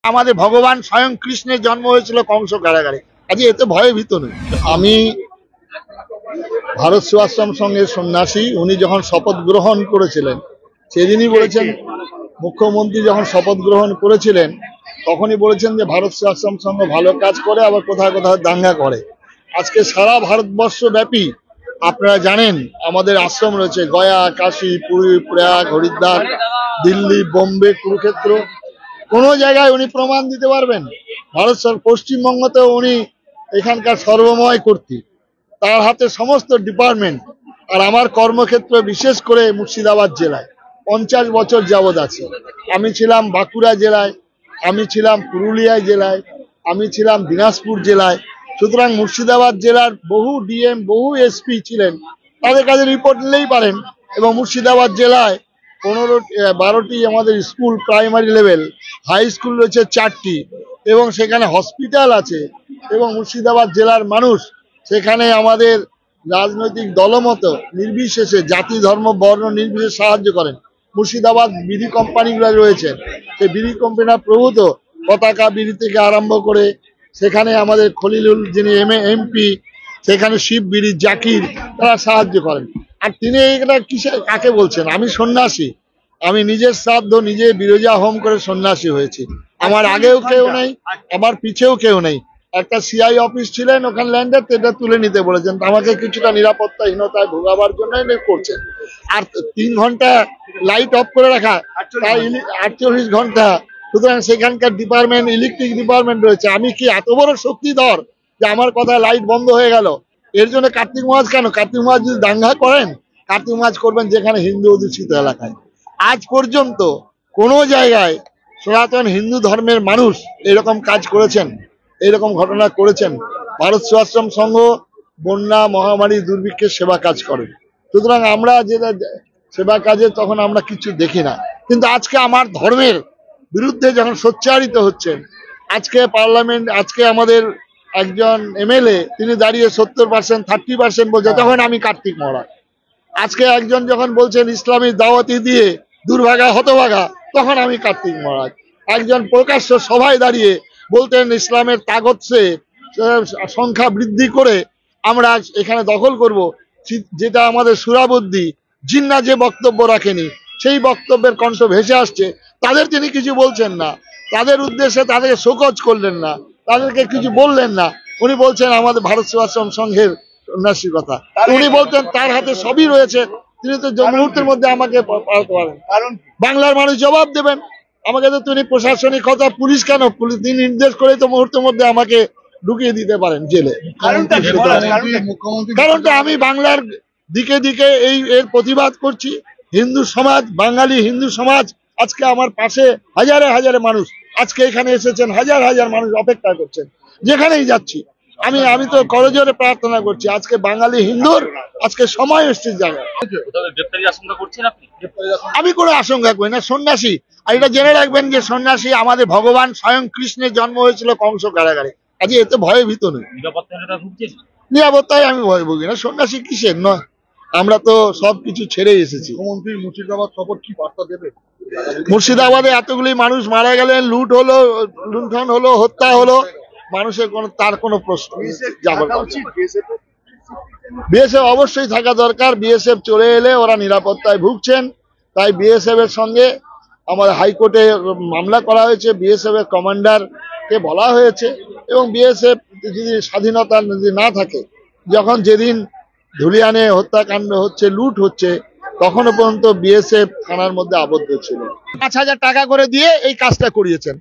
আমাদের ভগবান স্বয়ং কৃষ্ণের জন্ম হয়েছিল কংস কারাগারে। আজকে এতে ভয়ে ভীত নই। আমি ভারত সেবাশ্রম সংঘের সন্ন্যাসী। উনি যখন শপথ গ্রহণ করেছিলেন সেদিনই বলেছেন, মুখ্যমন্ত্রী যখন শপথ গ্রহণ করেছিলেন তখনই বলেছেন যে ভারত সেবাশ্রম সংঘ ভালো কাজ করে, আবার কোথায় কোথায় দাঙ্গা করে। আজকে সারা ভারতবর্ষ ব্যাপী আপনারা জানেন আমাদের আশ্রম রয়েছে গয়া, কাশী, পুরী, প্রয়াগ, হরিদ্বার, দিল্লি, বোম্বে, কুরুক্ষেত্র। কোনো জায়গায় উনি প্রমাণ দিতে পারবেন। ভারত পশ্চিমবঙ্গতেও উনি এখানকার সর্বময় কর্তৃ, তার হাতে সমস্ত ডিপার্টমেন্ট। আর আমার কর্মক্ষেত্র বিশেষ করে মুর্শিদাবাদ জেলায় 50 বছর যাবৎ আছে। আমি ছিলাম বাঁকুড়া জেলায়, আমি ছিলাম পুরুলিয়া জেলায়, আমি ছিলাম দিনাজপুর জেলায়। সুতরাং মুর্শিদাবাদ জেলার বহু ডিএম, বহু এসপি ছিলেন, তাদের কাছে রিপোর্ট নিলেই পারেন। এবং মুর্শিদাবাদ জেলায় 12টি আমাদের school, primary level, high school রয়েছে 4টি, এবং সেখানে হসপিটাল আছে। এবং মুর্শিদাবাদ জেলার মানুষ সেখানে আমাদের রাজনৈতিক দলমত নির্বিশেষে, জাতি, ধর্ম, বর্ণ নির্বিশেষে সাহায্য করেন। মুর্শিদাবাদ বিড়ি কোম্পানিগুলো রয়েছে, সেই বিড়ি কোম্পানির প্রভূত পতাকা বিড়ি থেকে আরম্ভ করে সেখানে আমাদের খলিলুল যিনি এমপি, সেখানে শিব বিড়ি, জাকির, তারা সাহায্য করেন। আর তিনি এটা কিসে কাকে বলছেন? আমি সন্ন্যাসী, আমি নিজের শ্রাদ্ধ নিজে বিরজা হোম করে সন্ন্যাসী হয়েছি। আমার আগেও কেউ নেই, আমার পিছেও কেউ নেই। একটা সিআই অফিস ছিলেন ওখানে ল্যান্ডের, এটা তুলে নিতে বলেছেন, আমাকে কিছুটা নিরাপত্তাহীনতায় ভোগাবার জন্য করছেন। আর 3 ঘন্টা লাইট অফ করে রাখা, তাই 48 ঘন্টা। সুতরাং সেখানকার ডিপার্টমেন্ট, ইলেকট্রিক ডিপার্টমেন্ট রয়েছে। আমি কি এত বড় শক্তিধর যে আমার কথা লাইট বন্ধ হয়ে গেল? এর জন্য কার্তিক মহাজ কেন? কার্তিক মহাজ যদি দাঙ্গা করেন, কার্তিক মহাজ করবেন যেখানে হিন্দু অধ্যুষিত এলাকায়। আজ পর্যন্ত কোনো জায়গায় সনাতন হিন্দু ধর্মের মানুষ এরকম কাজ করেছেন, এরকম ঘটনা করেছেন? ভারত সেবাশ্রম সংঘ বন্যা, মহামারী, দুর্ভিক্ষের সেবা কাজ করে। সুতরাং আমরা যেটা সেবা কাজে তখন আমরা কিছু দেখি না। কিন্তু আজকে আমার ধর্মের বিরুদ্ধে যখন সোচ্চারিত হচ্ছেন, আজকে পার্লামেন্ট, আজকে আমাদের একজন এমএলএ তিনি দাঁড়িয়ে 70%, 30% বলছে, তখন আমি কার্তিক মহারাজ। আজকে একজন যখন বলছেন ইসলামী দাওয়াতি দিয়ে দুর্ভাগা হতভাগা, তখন আমি কার্তিক মহারাজ। একজন প্রকাশ্য সভায় দাঁড়িয়ে বলতেন ইসলামের তাগতসে সংখ্যা বৃদ্ধি করে আমরা এখানে দখল করব, যেটা আমাদের সুরাবুদ্ধি জিন্না যে বক্তব্য রাখেনি, সেই বক্তব্যের কণ্ঠ ভেসে আসছে। তাদের তিনি কিছু বলছেন না, তাদের উদ্দেশ্যে তাদেরকে শোকজ করলেন না, তাদেরকে কিছু বললেন না। উনি বলছেন আমাদের ভারত সেবাশ্রম সংঘের সন্ন্যাসীর কথা। উনি বলতেন তার হাতে সবই রয়েছে, তিনি তো মুহূর্তের মধ্যে আমাকে পাঠাতে পারেন। কারণ বাংলার মানুষ জবাব দেবেন আমাকে। তো তিনি প্রশাসনিক কথা, পুলিশ কেন, তিনি নির্দেশ করে তো মুহূর্তের মধ্যে আমাকে ঢুকিয়ে দিতে পারেন জেলে। কারণটা আমি বাংলার দিকে দিকে এর প্রতিবাদ করছি। হিন্দু সমাজ, বাঙালি হিন্দু সমাজ আজকে আমার পাশে, হাজারে হাজারে মানুষ আজকে এখানে এসেছেন, হাজার হাজার মানুষ অপেক্ষা করছেন। যেখানেই যাচ্ছি আমি তো করজোরে প্রার্থনা করছি, আজকে বাঙালি হিন্দুর আজকে সময় এসছে জায়গা। আমি কোনো আশঙ্কা করি না, সন্ন্যাসী। আর এটা জেনে রাখবেন যে সন্ন্যাসী আমাদের ভগবান স্বয়ং কৃষ্ণের জন্ম হয়েছিল কংস কারাগারে। আজকে এতে ভয়ে ভীত নই। নিরাপত্তায় আমি ভয় ভুগি না। সন্ন্যাসী কিসের নয়, আমরা তো সবকিছু ছেড়ে এসেছি। মুখ্যমন্ত্রী মুর্শিদাবাদ সফর কি বার্তা দেবে? মুর্শিদাবাদে এতগুলি মানুষ মারা গেলেন, লুট হলো, লুণ্ঠন হলো, হত্যা হলো, মানুষের তার কোনো প্রশ্ন যাবার। বিএসএফ অবশ্যই থাকা দরকার। বিএসএফ চলে এলে ওরা নিরাপত্তায় ভুগছেন, তাই বিএসএফ এর সঙ্গে আমাদের হাইকোর্টে মামলা করা হয়েছে। বিএসএফ এর কমান্ডারকে বলা হয়েছে, এবং বিএসএফ যদি স্বাধীনতা যদি না থাকে, যখন যেদিন ধুলিয়ানে হত্যাকাণ্ড হচ্ছে, লুট হচ্ছে, তখনও পর্যন্ত বিএসএফ থানার মধ্যে আবদ্ধ ছিল। 5,000 টাকা করে দিয়ে এই কাজটা করিয়েছেন।